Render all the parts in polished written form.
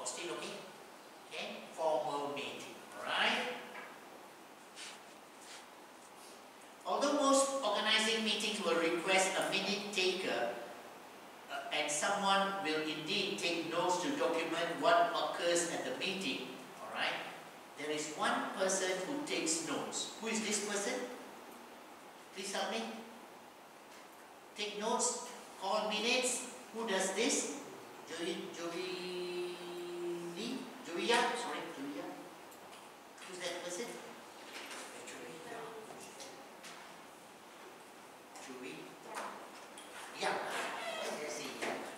Or still okay? Okay, formal meeting. Alright? Although most organizing meetings will request a minute taker, and someone will indeed take notes to document what occurs at the meeting, alright, there is one person who takes notes. Who is this person? Please help me. Take notes, call minutes. Who does this? Joey, sorry, Joey. Who's that person? Joey. Yeah.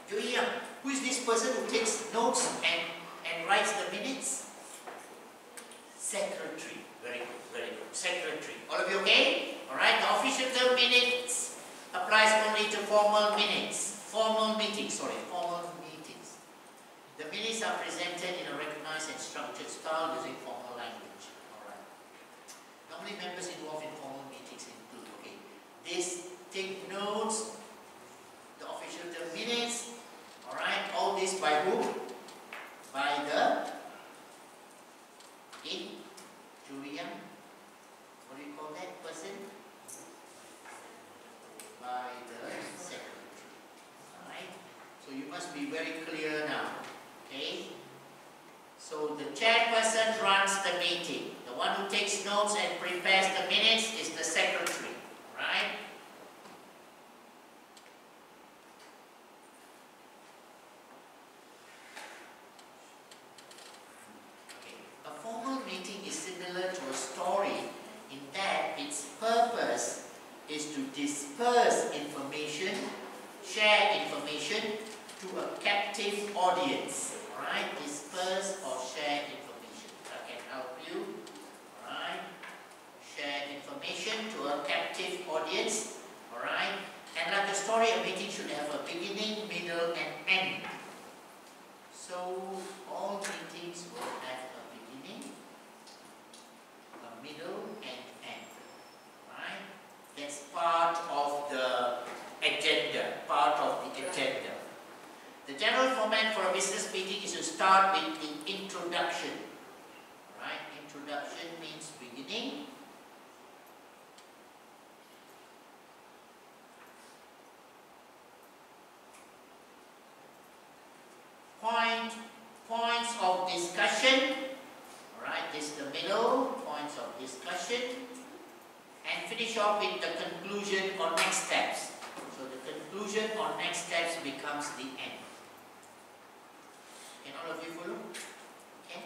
Joey, who is this person who takes notes and writes the minutes? Secretary. Very good, very good. Secretary. All of you okay? Alright, the official term minutes applies only to formal minutes. Formal meetings. The minutes are presented in a recognized and structured style using formal language. Alright. Normally members involved in formal meetings include, okay, this, take notes, the official term minutes, alright, all this by whom? By the, okay, Julia, what do you call that person? By the secretary, alright, so you must be very clear now, okay, so the chairperson runs the meeting, the one who takes notes and prepares the minutes is the secretary, alright. To a story in that its purpose is to disperse information, share information to a captive audience. Alright, disperse or share information. I can help you. Alright, share information to a captive audience. Alright, and like a story, a meeting should have a beginning, middle, and end. So all meetings will have a beginning, middle and end, right? That's part of the agenda, The general format for a business meeting is to start with the introduction, right? Introduction means beginning. Points of discussion. Alright, this is the middle, points of discussion, and finish off with the conclusion or next steps. So the conclusion or next steps becomes the end. Can all of you follow? Okay?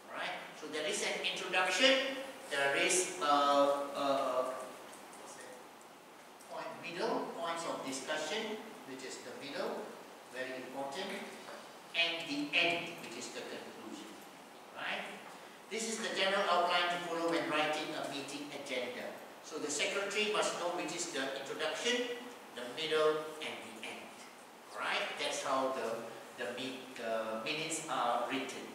Alright, so there is an introduction, there is points of discussion, which is the middle, very important, and the end, which is the conclusion. Right? This is the general outline to follow when writing a meeting agenda. So the secretary must know which is the introduction, the middle, and the end. Alright? That's how the minutes are written.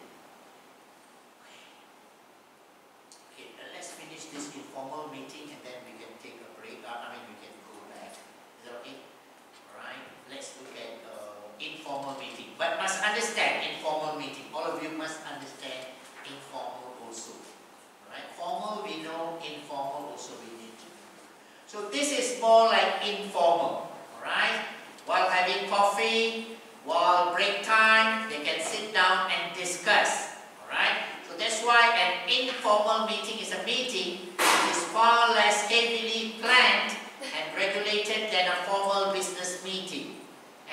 Okay, let's finish this informal meeting and then we can take a break. We can go back. Is that okay? Alright? Let's look at informal meeting. But must understand informal meeting. All of you must understand informal also. Right? Formal we know, informal also we need to know. So this is more like informal. Alright? While having coffee, while break time, they can sit down and discuss. Alright? So that's why an informal meeting is a meeting which is far less heavily planned and regulated than a formal business meeting,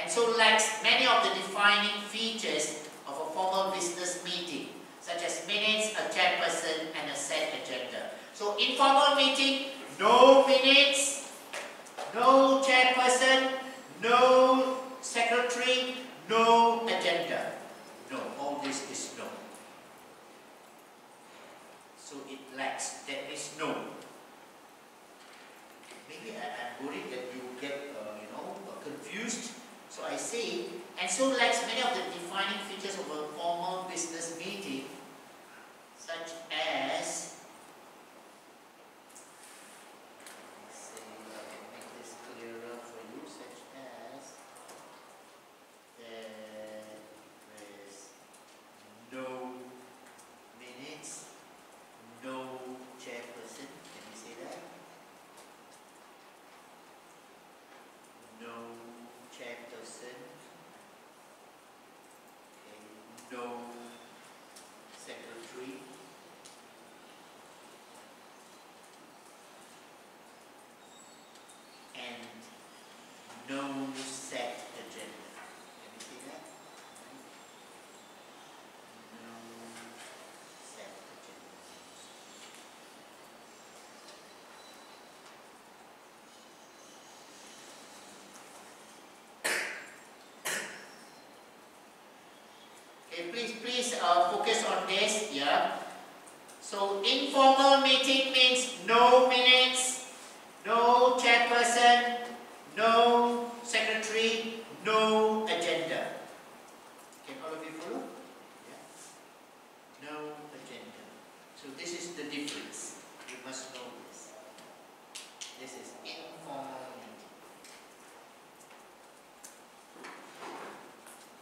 and so lacks many of the defining features of a formal business meeting, such as minutes, a chairperson, and a set agenda. So informal meeting, no minutes, no chairperson, no secretary, no agenda. No, all this is no. So it lacks, there is no. Maybe I'm worried that you get confused. So I say, and so lacks many of the defining features of a formal business meeting, such as, let's say, I can make this clearer for you, such as there is no secretary, and no set agenda. Can you see that? No set agenda. Okay, please focus on this. Yeah. So informal meeting means no minutes, no chairperson, no secretary, no agenda. Can all of you follow? Yeah. No agenda. So this is the difference. You must know this. This is informal meeting.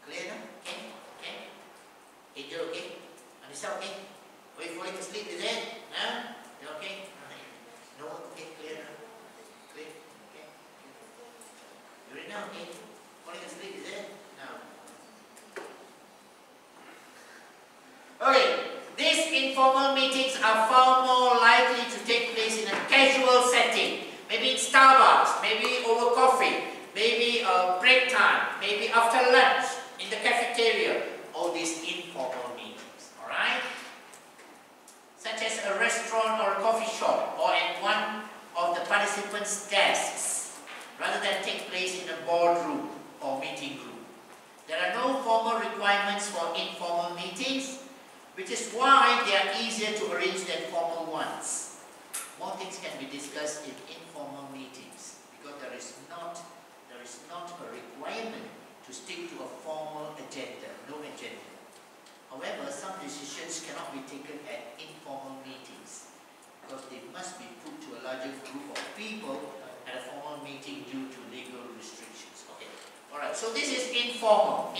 Clear now? Okay? Okay? Angel, okay? Anissa, okay? Are you falling asleep, is it? No? You okay? No? Okay, clear now? Clear? Okay? You're in now, okay? Falling asleep, is it? No. Okay, these informal meetings are far more likely to take place in a casual setting. Maybe in Starbucks, maybe over coffee, maybe break time, maybe after lunch, in the cafeteria. All these informal meetings, alright? Such as a restaurant or a coffee shop or at one of the participants' desks, rather than take place in a boardroom or meeting room. There are no formal requirements for informal meetings, which is why they are easier to arrange than formal ones. More things can be discussed in informal meetings because there is not a requirement to stick to a formal agenda, no agenda. However, some decisions cannot be taken at informal meetings because they must be put to a larger group of people at a formal meeting due to legal restrictions. Okay, alright, so this is informal.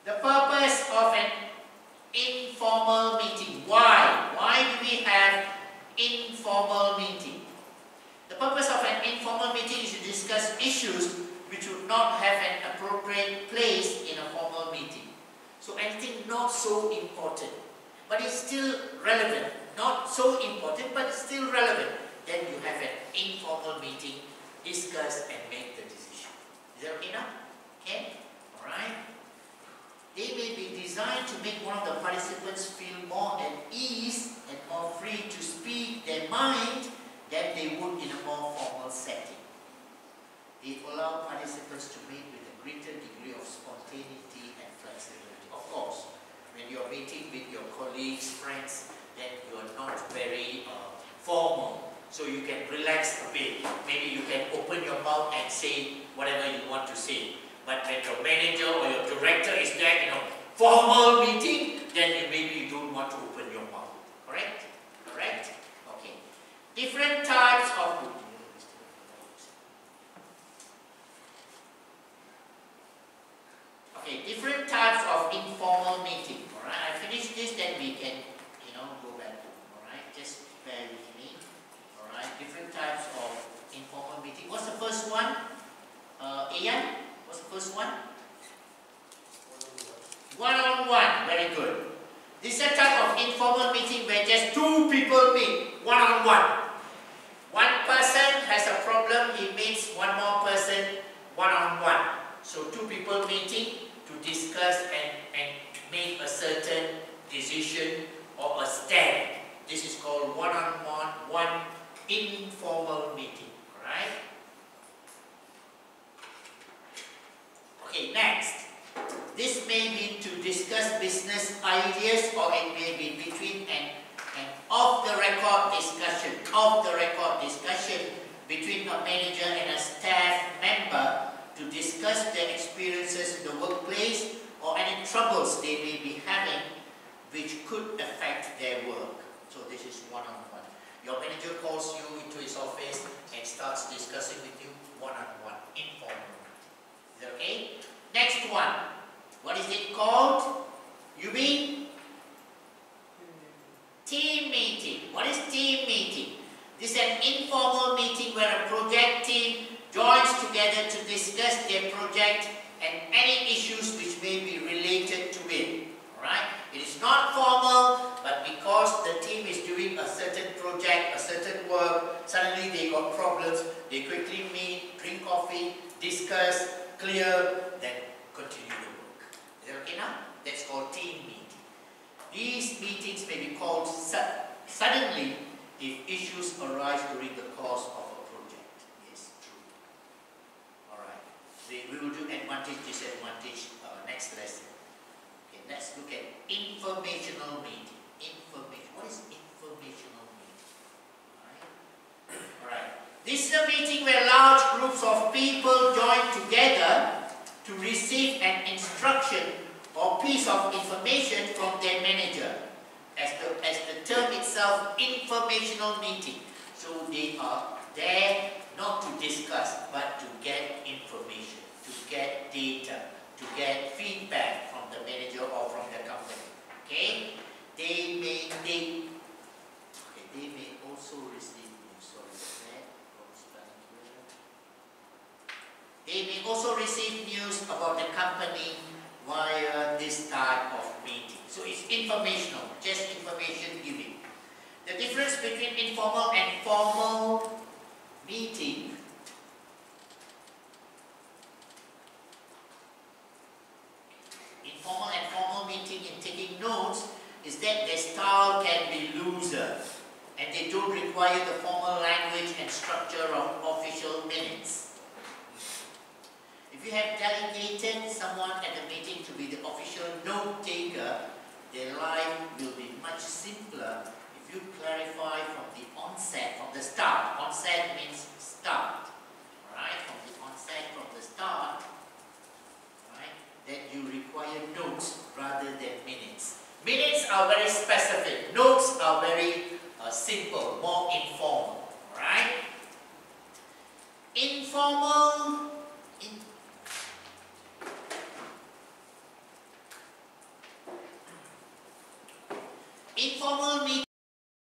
The purpose of an informal meeting. Why? Why do we have informal meeting? The purpose of an informal meeting is to discuss issues which would not have an appropriate place in a formal meeting. So anything not so important, but it's still relevant. Not so important, but still relevant. Then you have an informal meeting, discuss and make the decision. Is that okay now? Okay? Alright? They may be designed to make one of the participants feel more at ease and more free to speak their mind than they would in a more formal setting. They allow participants to meet with a greater degree of spontaneity and flexibility. Of course, when you're meeting with your colleagues, friends, then you're not very formal. So you can relax a bit. Maybe you can open your mouth and say whatever you want to say. But when your manager or your director is there in a formal meeting, then maybe you don't want to open your mouth. Correct? Correct? Okay. Different types of... Okay, different types of informal meeting. Alright, I finish this, then we can, go back to. Alright, just bear with me. Alright, different types of informal meeting. What's the first one? Ian? What's the first one? One-on-one. Very good. This is a type of informal meeting where just two people meet one-on-one. One person has a problem, he meets one more person one-on-one. So two people meeting to discuss and make a certain decision or a stand. This is called one-on-one, one informal meeting. Alright? Okay, next. This may be to discuss business ideas or it may be between an off-the-record discussion between a manager and a staff member to discuss their experiences in the workplace or any troubles they may be having which could affect their work. So this is one-on-one. Your manager calls you into his office and starts discussing with you one-on-one, informal. Is that okay? Next one. What is it called? You mean? Team meeting. What is team meeting? This is an informal meeting where a project team joins together to discuss their project and issues which may be related to it. Alright? It is not formal, but because the team is doing a certain project, a certain work, suddenly they got problems, they quickly meet, drink coffee, discuss, clear, then continue the work. Is that okay now? That's called team meeting. These meetings may be called suddenly if issues arise during the course of a project. Yes, true. Alright. We will do advantage, disadvantage next lesson. Okay, let's look at informational meeting. Information. What is informational meeting? Alright. This is a meeting where large groups of people join together to receive an instruction or piece of information from their manager. As the term itself, informational meeting. So they are there not to discuss, but to get information, to get data, to get feedback from the manager or from the company. Okay? They may also receive news. They may also receive news about the company via this type of meeting. So it's informational, just information giving. The difference between informal and formal meeting informal and formal meeting in taking notes is that their style can be looser and they don't require the formal language and structure of official minutes. If you have delegated someone at the meeting to be the official note taker, their life will be much simpler if you clarify from the onset, from the start. Onset means start. Right? From the onset, from the start, right, that you require notes rather than minutes. Minutes are very specific. Notes are very simple, more informal. Right? Informal